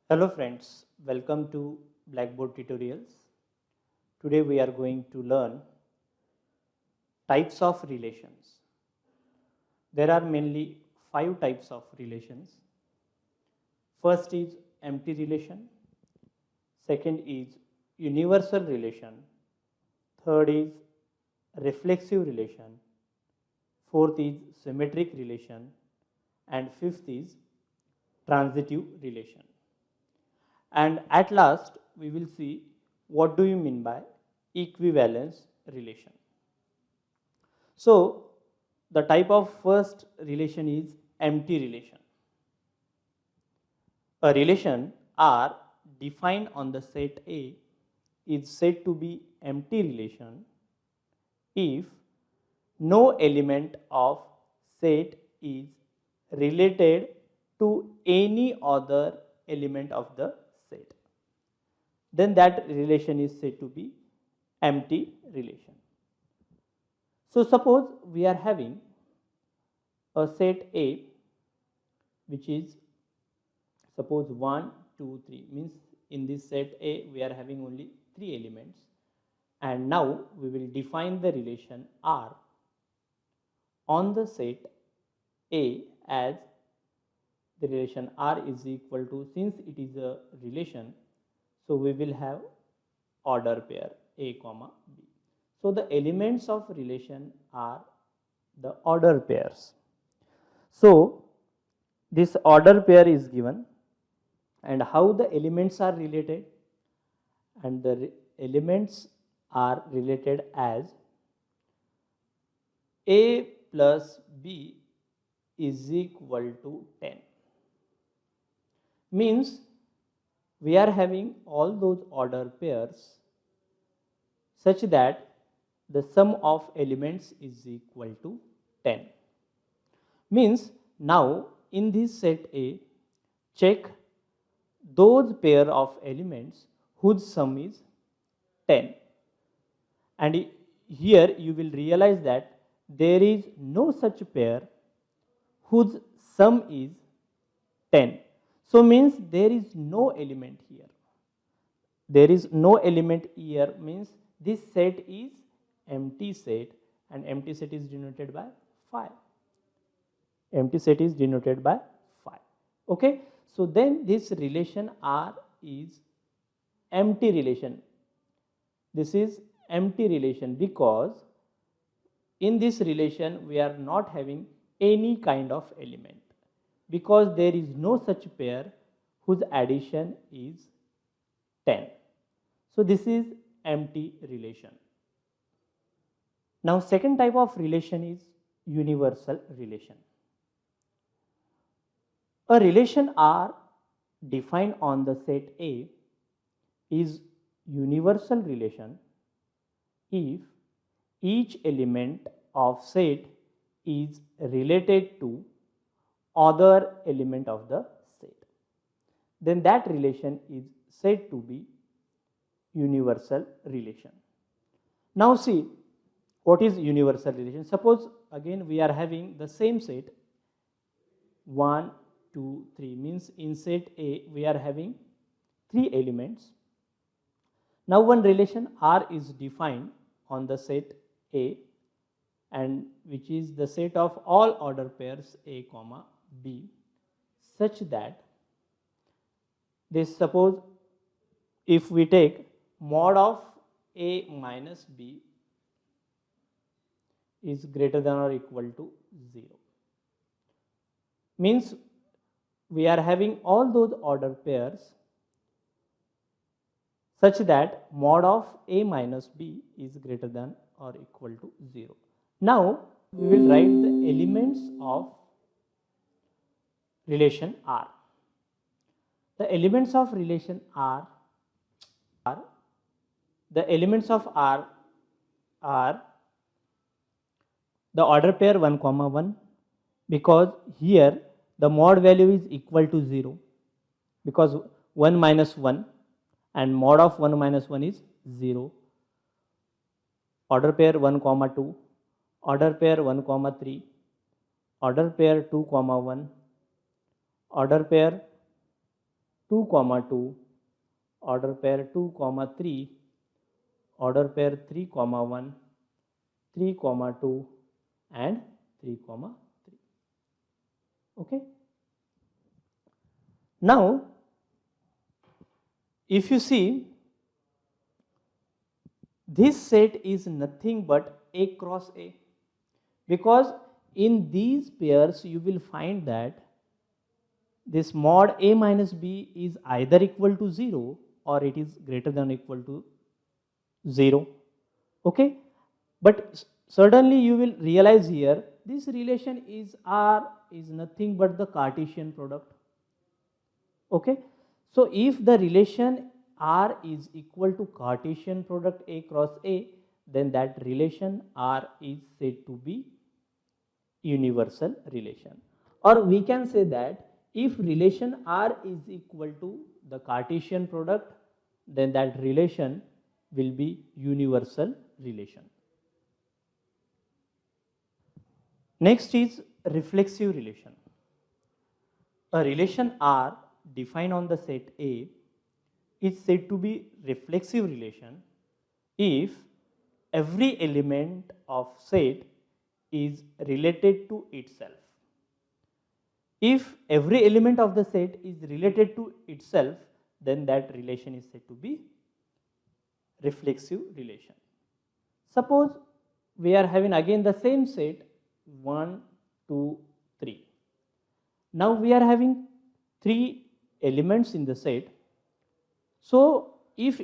Hello friends, welcome to Blackboard Tutorials. Today we are going to learn types of relations. There are mainly 5 types of relations. First is empty relation, second is universal relation, third is reflexive relation, fourth is symmetric relation, and fifth is transitive relation. And at last, we will see what do you mean by equivalence relation. So, the type of first relation is empty relation. A relation R defined on the set A is said to be empty relation if no element of set is related to any other element of the set. Then that relation is said to be empty relation. So suppose we are having a set A which is suppose 1, 2, 3 means in this set A we are having only 3 elements, and now we will define the relation R on the set A as the relation R is equal to, since it is a relation, so we will have order pair A comma B. So the elements of relation are the order pairs. So this order pair is given, and how the elements are related, and the elements are related as A plus B is equal to 10. Means we are having all those order pairs such that the sum of elements is equal to 10. Means now in this set A, check those pair of elements whose sum is 10, and here you will realize that there is no such pair whose sum is 10. So means there is no element here. There is no element here means this set is empty set, and empty set is denoted by 5. Empty set is denoted by 5. Okay. So then this relation R is empty relation. This is empty relation because in this relation we are not having any kind of element, because there is no such pair whose addition is 10. So this is empty relation. Now second type of relation is universal relation. A relation R defined on the set A is universal relation if each element of set is related to other element of the set. Then that relation is said to be universal relation. Now see what is universal relation. Suppose again we are having the same set 1, 2, 3 means in set A we are having 3 elements. Now one relation R is defined on the set A, and which is the set of all order pairs A comma B, such that this, suppose if we take mod of A minus B is greater than or equal to 0, means we are having all those order pairs such that mod of A minus B is greater than or equal to 0. Now we will write the elements of relation R. The elements of relation R are the elements of R are the order pair 1 comma 1, because here the mod value is equal to 0, because 1 minus 1 and mod of 1 minus 1 is 0. Order pair 1 comma 2, order pair 1 comma 3, order pair 2 comma 1, order pair 2 comma 2, order pair 2 comma 3, order pair 3 comma 1, 3 comma 2 and 3 comma 3. Okay. Now if you see, this set is nothing but A cross A, because in these pairs you will find that this mod A minus B is either equal to 0 or it is greater than or equal to 0. Okay, but certainly you will realize here this relation is R is nothing but the Cartesian product. Okay, so if the relation R is equal to Cartesian product A cross A, then that relation R is said to be universal relation. Or we can say that if relation R is equal to the Cartesian product, then that relation will be universal relation. Next is reflexive relation. A relation R defined on the set A is said to be reflexive relation if every element of set is related to itself. If every element of the set is related to itself, then that relation is said to be reflexive relation. Suppose we are having again the same set 1, 2, 3. Now we are having 3 elements in the set. So if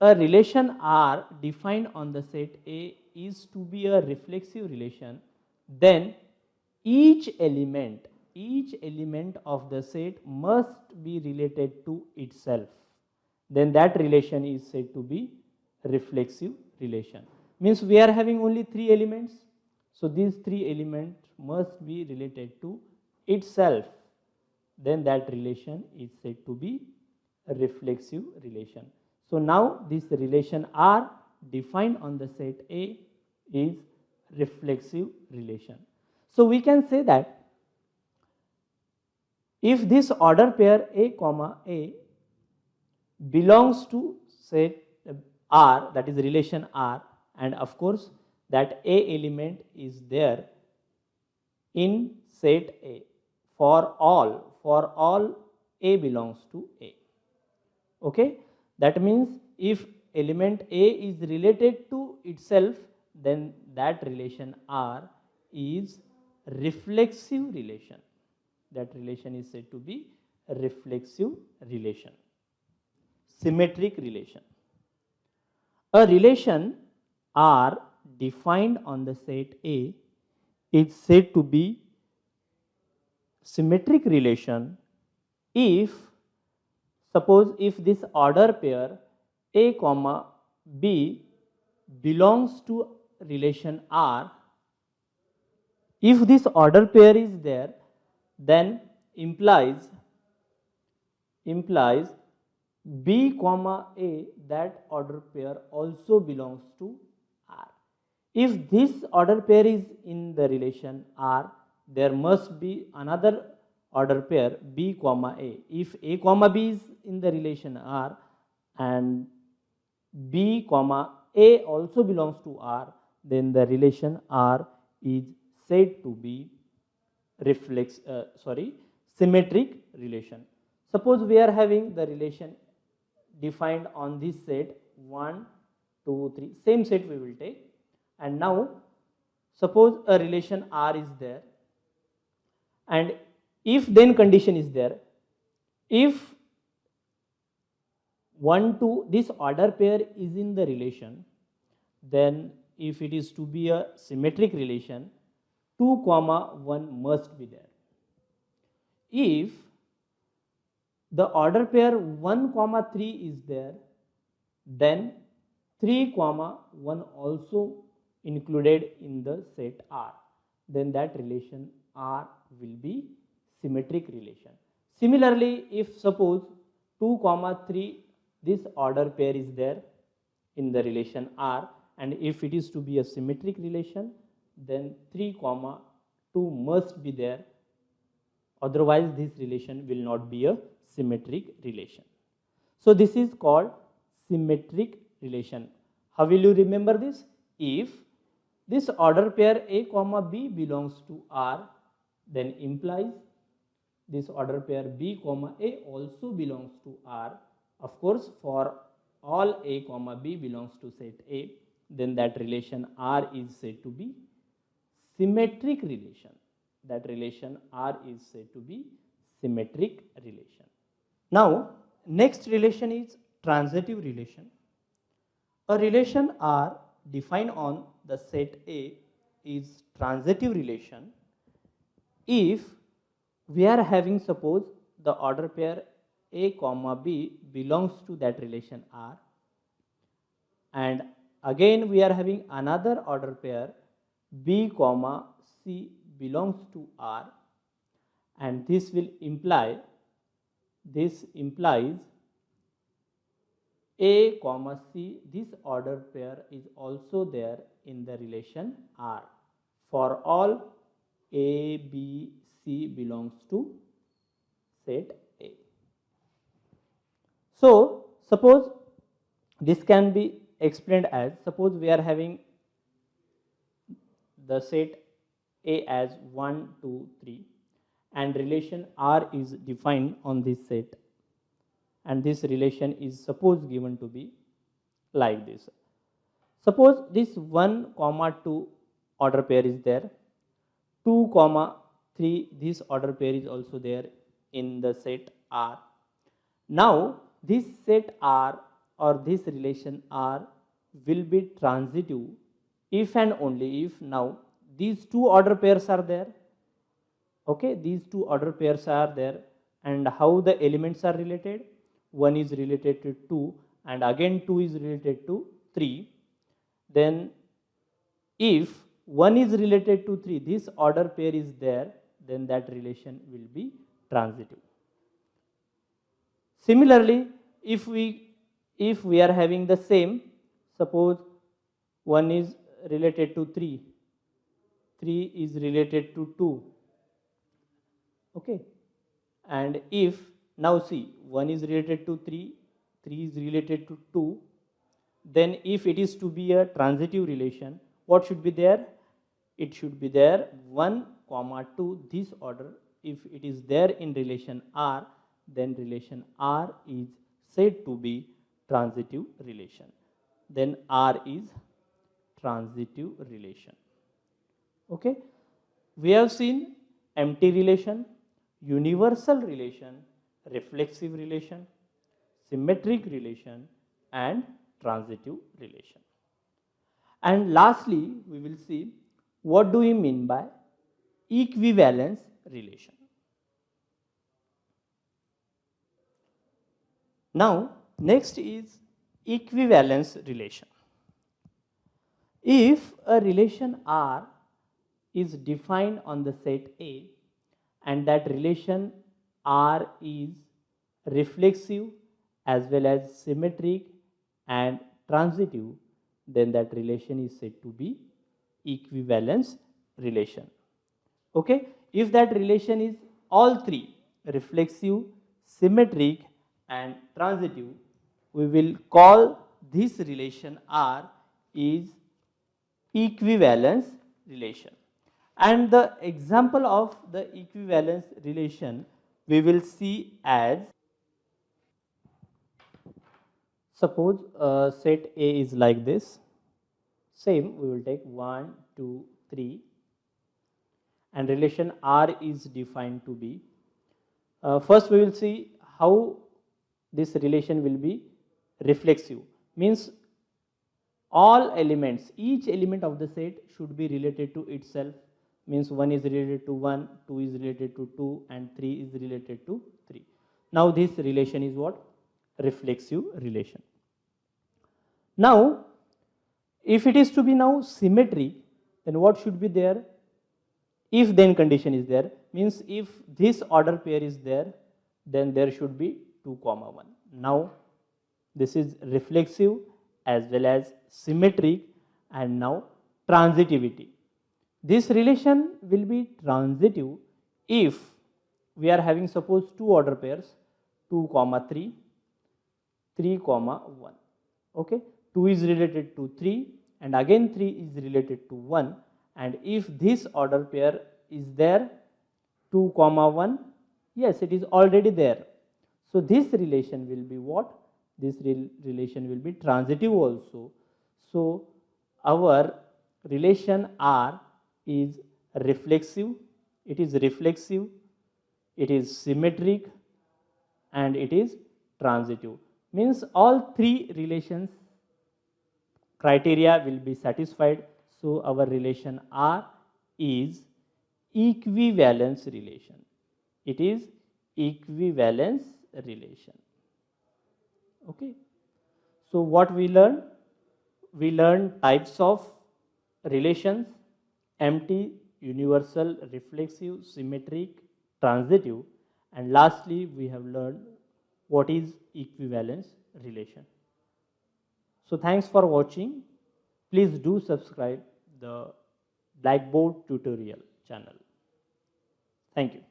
a relation R defined on the set A is to be a reflexive relation, then each element of the set must be related to itself. Then that relation is said to be reflexive relation. Means we are having only 3 elements. So these 3 elements must be related to itself. Then that relation is said to be a reflexive relation. So now this relation R defined on the set A is reflexive relation. So we can say that if this order pair A comma A belongs to set R, that is relation R, and of course that A element is there in set A for all A belongs to A. Okay, that means if element A is related to itself, then that relation R is reflexive relation. That relation is said to be a reflexive relation. Symmetric relation. A relation R defined on the set A is said to be symmetric relation if, suppose if this order pair A comma B belongs to relation R, if this order pair is there, then implies B comma A, that order pair also belongs to R. If this order pair is in the relation R, there must be another order pair B comma A. If A comma B is in the relation R and B comma A also belongs to R, then the relation R is said to be symmetric relation. Suppose we are having the relation defined on this set 1, 2, 3, same set we will take, and now suppose a relation R is there, and if then condition is there, if 1, 2 this order pair is in the relation, then if it is to be a symmetric relation, 2 comma 1 must be there. If the order pair 1 comma 3 is there, then 3 comma 1 also included in the set R, then that relation R will be symmetric relation. Similarly, if suppose 2 comma 3 this order pair is there in the relation R, and if it is to be a symmetric relation, then 3 comma 2 must be there, otherwise this relation will not be a symmetric relation. So this is called symmetric relation. How will you remember this? If this order pair A comma B belongs to R, then implies this order pair B comma A also belongs to R. Of course, for all A comma B belongs to set A, then that relation R is said to be symmetric relation. That relation R is said to be symmetric relation. Now, next relation is transitive relation. A relation R defined on the set A is transitive relation if we are having, suppose, the order pair A comma B belongs to that relation R, and again we are having another order pair B comma C belongs to R, and this implies A comma C, this order pair is also there in the relation R for all A, B, C belongs to set A. So suppose this can be explained as, suppose we are having the set A as 1, 2, 3 and relation R is defined on this set, and this relation is suppose given to be like this. Suppose this 1 comma 2 order pair is there, 2 comma 3 this order pair is also there in the set R. Now this set R or this relation R will be transitive if and only if now these two order pairs are there. Okay, these two order pairs are there, and how the elements are related? 1 is related to 2 and again 2 is related to 3. Then if 1 is related to 3, this order pair is there, then that relation will be transitive. Similarly, if we are having the same, suppose 1 is related to 3, 3 is related to 2, okay, and if now see 1 is related to 3, 3 is related to 2, then if it is to be a transitive relation, what should be there? It should be there 1 comma 2 this order. If it is there in relation R, then relation R is said to be transitive relation. Then R is transitive relation. Okay, we have seen empty relation, universal relation, reflexive relation, symmetric relation and transitive relation. And lastly, we will see what do we mean by equivalence relation. Now, next is equivalence relation. If a relation R is defined on the set A and that relation R is reflexive as well as symmetric and transitive, then that relation is said to be equivalence relation. Okay, if that relation is all three, reflexive, symmetric and transitive, we will call this relation R is equivalence relation. And the example of the equivalence relation we will see as, suppose set A is like this. Same, we will take 1, 2, 3 and relation R is defined to be, first we will see how this relation will be reflexive, means all elements, each element of the set should be related to itself, means 1 is related to 1, 2 is related to 2 and 3 is related to 3. Now this relation is what? Reflexive relation. Now if it is to be now symmetric, then what should be there? If then condition is there, means if this order pair is there, then there should be 2 comma 1. Now this is reflexive as well as symmetric and now transitivity. This relation will be transitive if we are having suppose 2 order pairs, 2 comma 3, 3 comma 1. Okay, 2 is related to 3 and again 3 is related to 1, and if this order pair is there 2 comma 1, yes, it is already there. So this relation will be what? This relation will be transitive also. So our relation R is reflexive, it is symmetric, and it is transitive. Means all three relations criteria will be satisfied. So our relation R is equivalence relation. It is equivalence relation. Okay. So what we learn? We learn types of relations: empty, universal, reflexive, symmetric, transitive, and lastly we have learned what is equivalence relation. So thanks for watching. Please do subscribe the Blackboard tutorial channel. Thank you.